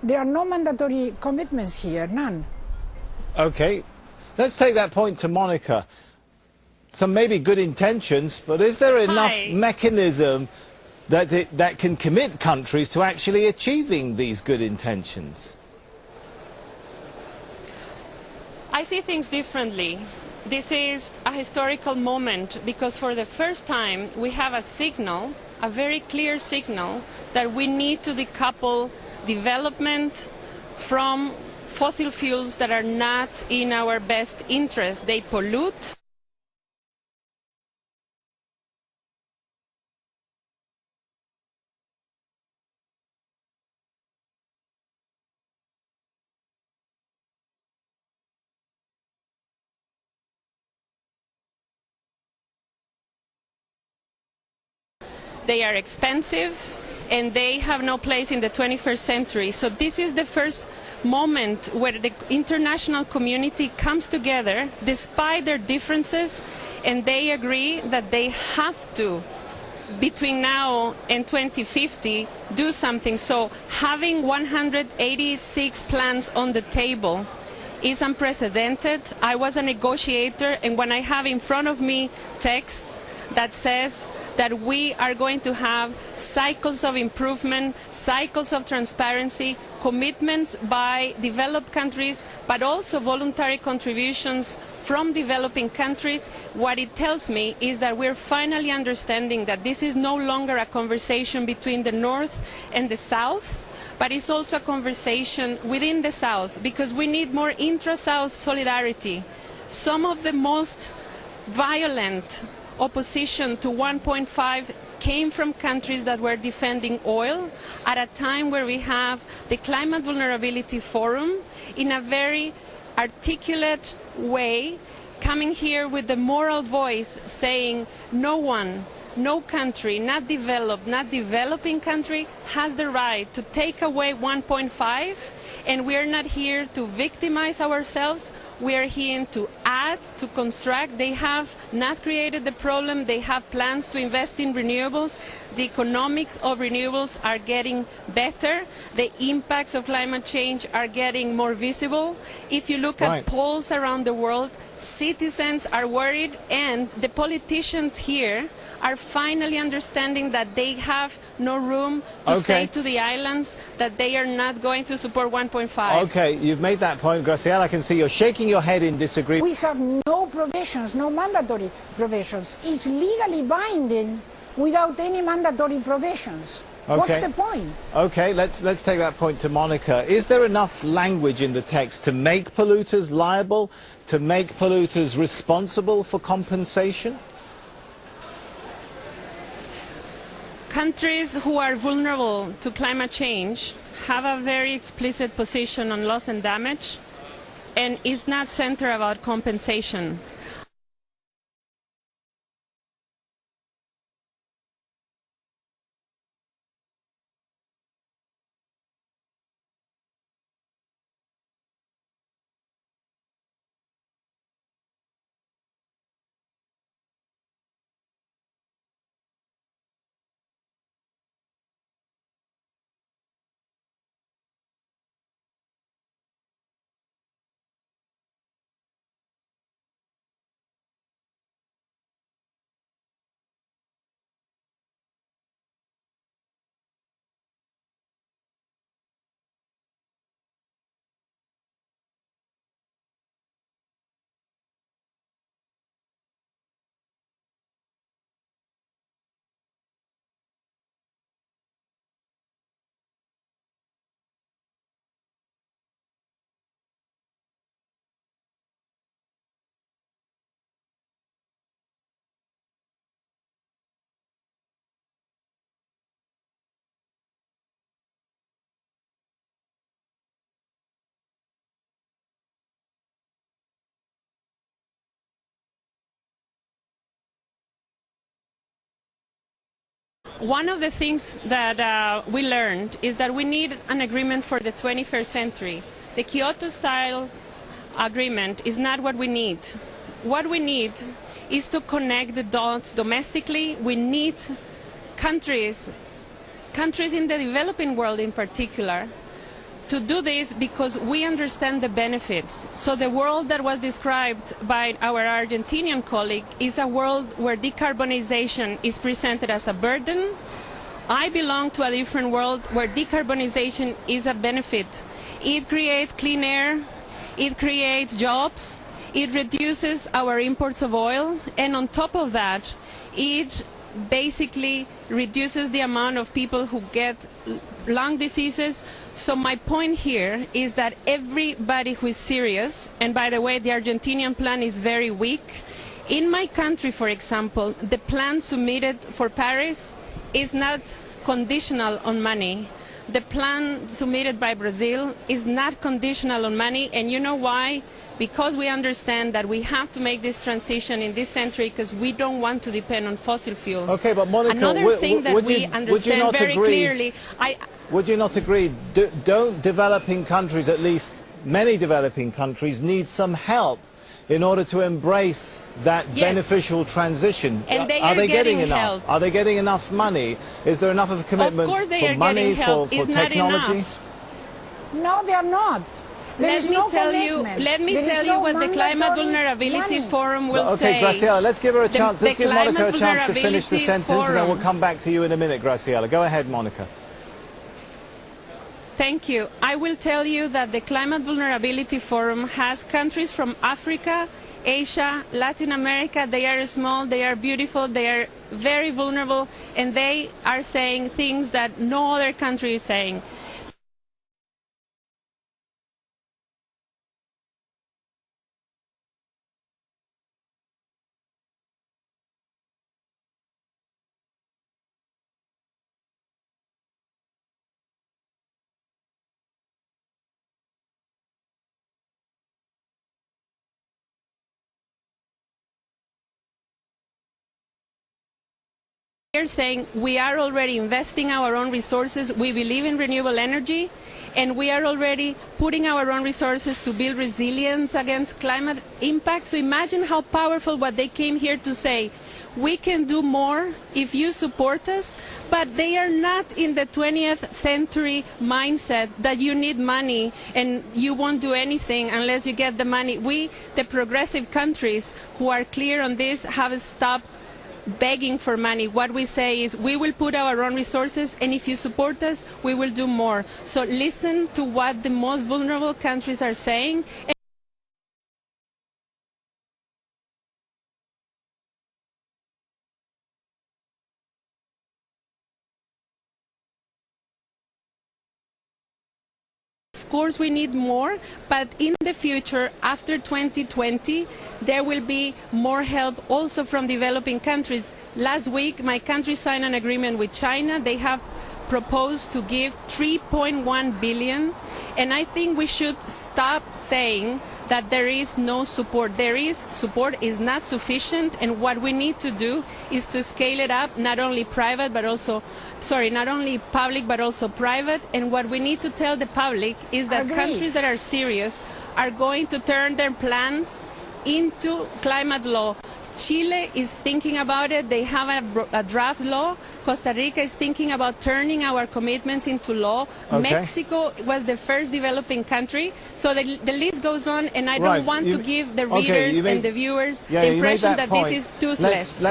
There are no mandatory commitments here, none. Okay, let's take that point to Monica. Some maybe good intentions, but is there enough mechanism that can commit countries to actually achieving these good intentions? I see things differently. This is a historical moment because for the first time we have a signal, a very clear signal, that we need to decouple development from fossil fuels that are not in our best interest. They pollute. They are expensive and they have no place in the 21st century. So this is the first moment where the international community comes together despite their differences, and they agree that they have to, between now and 2050, do something. So having 186 plans on the table is unprecedented. I was a negotiator, and when I have in front of me texts that says that we are going to have cycles of improvement, cycles of transparency, commitments by developed countries, but also voluntary contributions from developing countries, what it tells me is that we're finally understanding that this is no longer a conversation between the North and the South, but it's also a conversation within the South, because we need more intra-South solidarity. Some of the most violent opposition to 1.5 came from countries that were defending oil at a time where we have the Climate Vulnerability Forum in a very articulate way coming here with the moral voice saying no one, no country, not developed, not developing country, has the right to take away 1.5, and we are not here to victimize ourselves. We are here to add, to construct. They have not created the problem. They have plans to invest in renewables. The economics of renewables are getting better. The impacts of climate change are getting more visible. If you look at polls around the world, citizens are worried, and the politicians here are finally understanding that they have no room to say to the islands that they are not going to support 1.5. Okay, you've made that point, Graciela. I can see you're shaking your head in disagreement. We have no provisions, no mandatory provisions. It's legally binding without any mandatory provisions. What's the point? Okay, let's take that point to Monica. Is there enough language in the text to make polluters liable, to make polluters responsible for compensation? Countries who are vulnerable to climate change have a very explicit position on loss and damage, and is not centered about compensation. One of the things that we learned is that we need an agreement for the 21st century. The Kyoto-style agreement is not what we need. What we need is to connect the dots domestically. We need countries in the developing world in particular, to do this because we understand the benefits. So the world that was described by our Argentinian colleague is a world where decarbonization is presented as a burden. I belong to a different world where decarbonization is a benefit. It creates clean air, it creates jobs, it reduces our imports of oil, and on top of that, it basically reduces the amount of people who get lung diseases. So my point here is that everybody who is serious, and by the way, the Argentinian plan is very weak. In my country, for example, the plan submitted for Paris is not conditional on money. The plan submitted by Brazil is not conditional on money, and you know why? Because we understand that we have to make this transition in this century because we don't want to depend on fossil fuels. Okay, but Monica, another thing that we understand very clearly... Would you not agree, don't developing countries, at least many developing countries, need some help in order to embrace that beneficial transition? And they are they getting enough help? Are they getting enough money? Is there enough of a commitment for money, for technology? No, they are not. Let me tell you what the Climate Vulnerability Forum will Okay, say. Graciela, let's give her a chance. Let's give Monica a chance to finish the sentence, and then we'll come back to you in a minute, Graciela. Go ahead, Monica. Thank you. I will tell you that the Climate Vulnerability Forum has countries from Africa, Asia, Latin America. They are small, they are beautiful, they are very vulnerable, and they are saying things that no other country is saying. They're saying we are already investing our own resources, we believe in renewable energy, and we are already putting our own resources to build resilience against climate impact. So imagine how powerful what they came here to say. We can do more if you support us, but they are not in the 20th century mindset that you need money and you won't do anything unless you get the money. We, the progressive countries who are clear on this, have stopped begging for money. What we say is we will put our own resources, and if you support us, we will do more. So listen to what the most vulnerable countries are saying. Of course we need more, but in the future, after 2020, there will be more help also from developing countries. Last week, my country signed an agreement with China. They have proposed to give 3.1 billion, and I think we should stop saying that there is no support. There is support, is not sufficient, and what we need to do is to scale it up, not only public but also private. And what we need to tell the public is that countries that are serious are going to turn their plans into climate law. Chile is thinking about it. They have a draft law. Costa Rica is thinking about turning our commitments into law. Okay. Mexico was the first developing country. So the list goes on, and I don't want to give the readers and the viewers the impression that this is toothless.